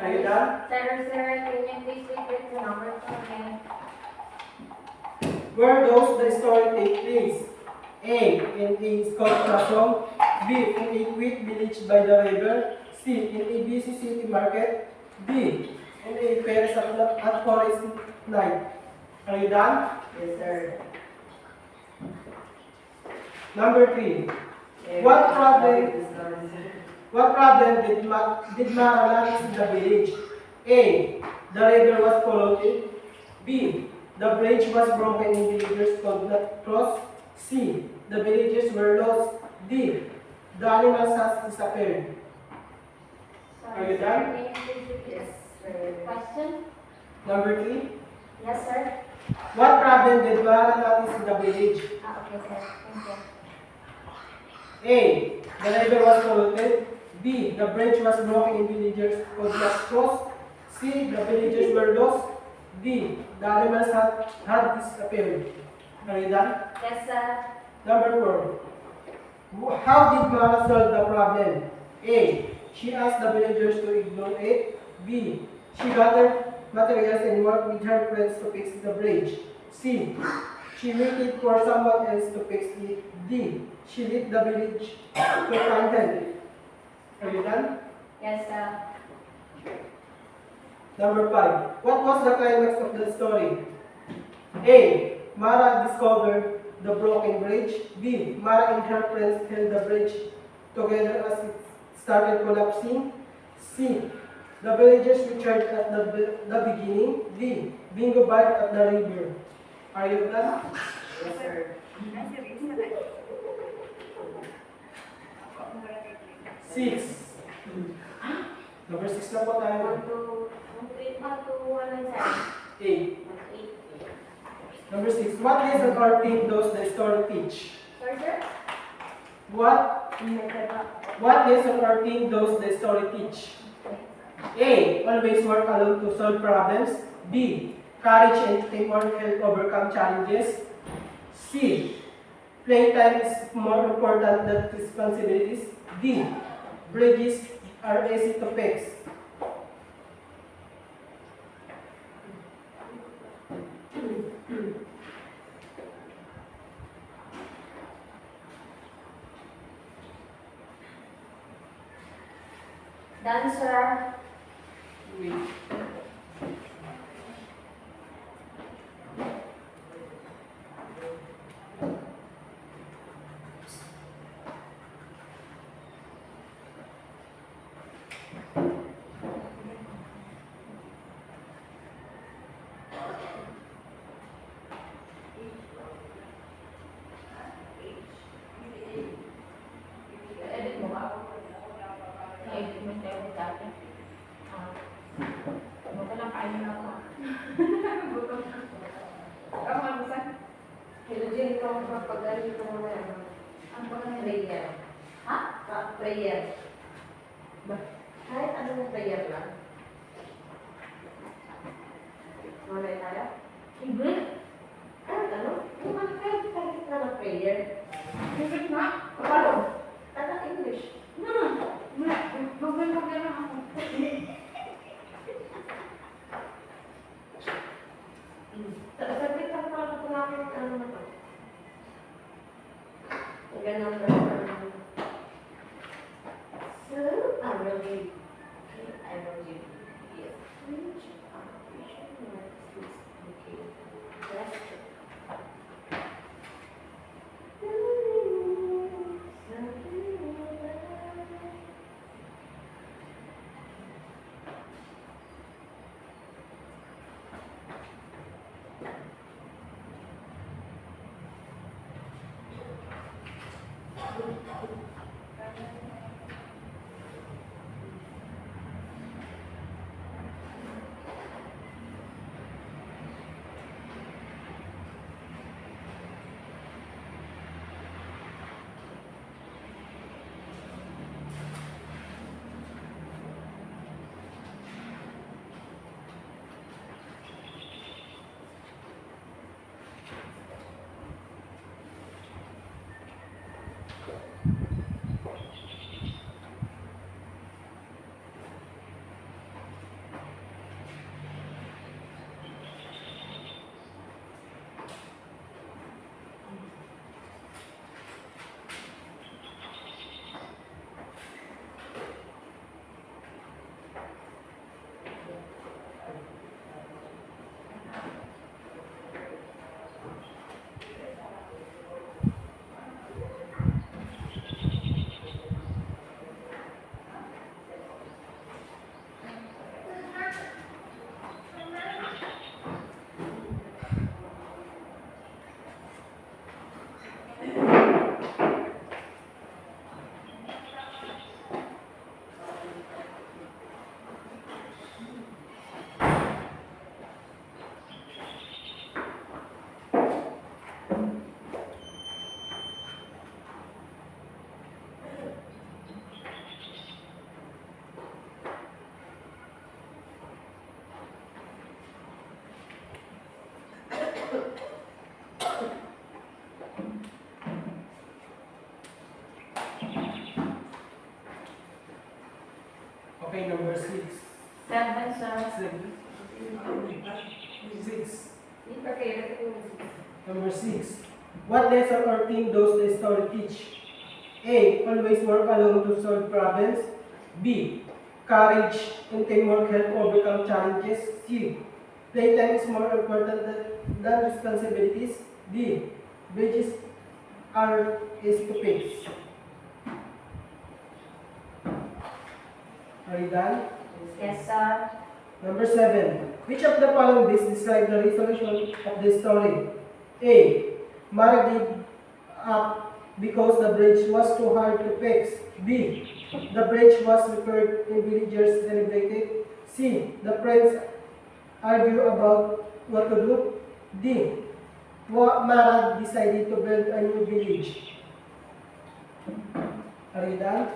Are you done? Sir, can you please repeat the number for me? Where does the story take place? A. In a Scott classroom. B. In a quiet village by the river. C. In a busy city market. D. In a Paris at forest night. Are you done? Yes, sir. Number 3. What problem did Mara notice in the village? A. The river was polluted. B. The bridge was broken and villagers could not cross. C. The villagers were lost. D. The animals has disappeared. Are you done? Can you please repeat Yes, the sir. question? Number 3. Yes, sir. What problem did Mara notice in the village? Okay, sir. Thank you. A. The river was polluted. B. The bridge was broken and villagers could not cross. C. The villagers were lost. D. The animals had disappeared. Are you done? Yes, sir. Number 4. How did Mara solve the problem? A. She asked the villagers to ignore it. B. She gathered materials and worked with her friends to fix the bridge. C. She waited for someone else to fix it. D. She left the village to find help. Are you done? Yes, sir. Number 5. What was the climax of the story? A. Mara discovered the broken bridge. B. Mara and her friends held the bridge together as it started collapsing. C. The villagers returned at the beginning. D. Bingo barked at the river. Are you done? Yes, sir. 6. Number 6 na po tayo. 8. Number 6. What lesson or theme does the story teach? Sorry, sir? What lesson or theme does the story teach? A. Always work alone to solve problems. B. Courage and teamwork help overcome challenges. C. Playtime is more important than responsibilities. D. Bridges are easy to fix. Done, sir. Edit mo ba? I-edit mo siya edit dati. Ano ka lang, kain na ako. Gutom. Ako ano sa? Hello, Jen, ikaw ang pagpagaling ko mo yan. Ang pagkakas Prayer. Ha? Prayer. Kahit anong prayer lang. Wala tayo? English? Kahit ano? Kahit na ng prayer. English na? Paano? Tatak English. Wala. Mag-mag lang ako. Sabit lang pala ko namin ano na to. Ganun pa rin. So, I will give. Yes. Which operation works okay. That's true. Okay, number 6. 7, sir. 6. Okay, Number 6. What lesson or theme does the story teach? A. Always work alone to solve problems. B. Courage and teamwork help overcome challenges. C. Playtime is more important than responsibilities. D. Bridges are is to fix. Are you done? Yes, sir. Number 7. Which of the following bits describe the resolution of the story? A. Mara gave up because the bridge was too hard to fix. B. The bridge was repaired and villagers celebrated. C. The friends argue about what to do. D. Mara decided to build a new village. Are you done?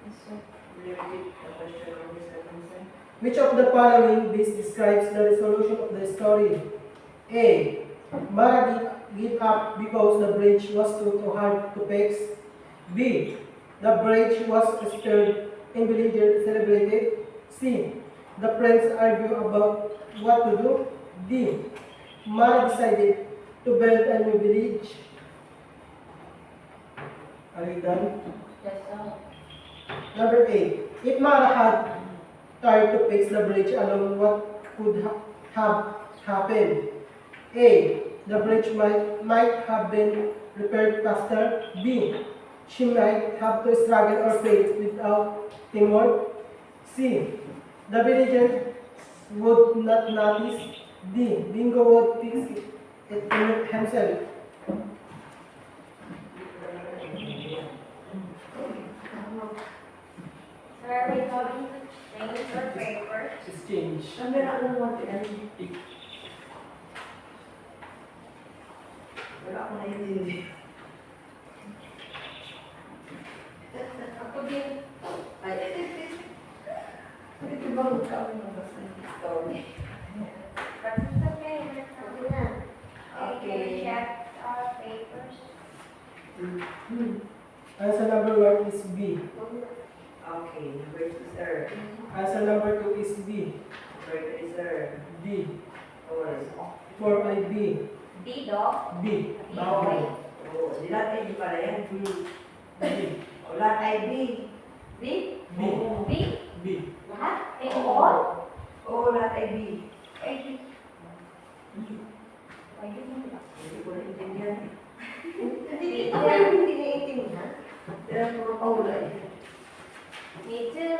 Yes, sir. Which of the following bits describes the resolution of the story? A. Mara gave up because the bridge was too hard to fix. B. The bridge was repaired and villagers celebrated. C. The friends argue about what to do. D. Mara decided to build a new village. Are you done? Yes, sir. Number 8. If Mara had tried to fix the bridge alone, what could have happened? A. The bridge might have been repaired faster. B. She might have to struggle or fail without teamwork. C. The villager would not notice. D. Bingo would fix it himself. Sir, are we going to change our paper? Exchange. Ang meron akong want to end. Wala akong naiintindihan. Ako din. Ay, ito ba ikaw ang nabasa ng story? But it's okay. We're not. Okay. Check our papers. Answer number 1 is B. Okay, number 2, sir. Answer number 2 is B. Number 3, sir. D. Or, 4 ay B. D, dog. B. B, Bawal. boy. oh, di lahat ay di pala yan. B. O, lahat ay B. B? B. B? B. Lahat? Eh, all? Oo, lahat ay B. Eh, B. Ayun mo ba? Hindi ko naintindihan. Hindi Hindi naiintindihan. Pero puro paula eh. Me too.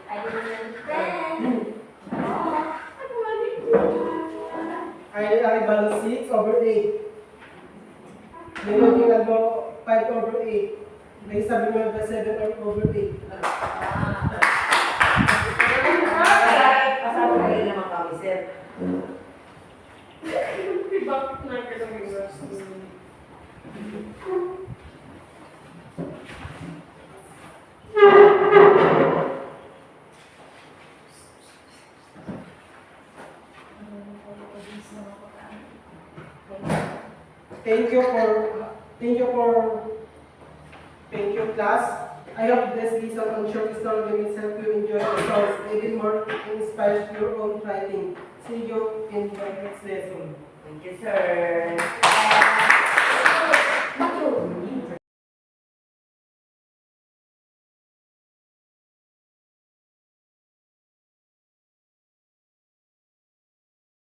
I didn't understand. Oh. Ay balance 6 over 8. Ngayon tingnan mo 5 over 8. Ngayon sabi mo na 7 over 8. Kasama kayo naman kami, sir. Bakit na ka lang yung words Thank you class. I hope this lesson on short story will help you enjoy the stories even more and inspires your own writing. See you in the next lesson. Thank you, sir.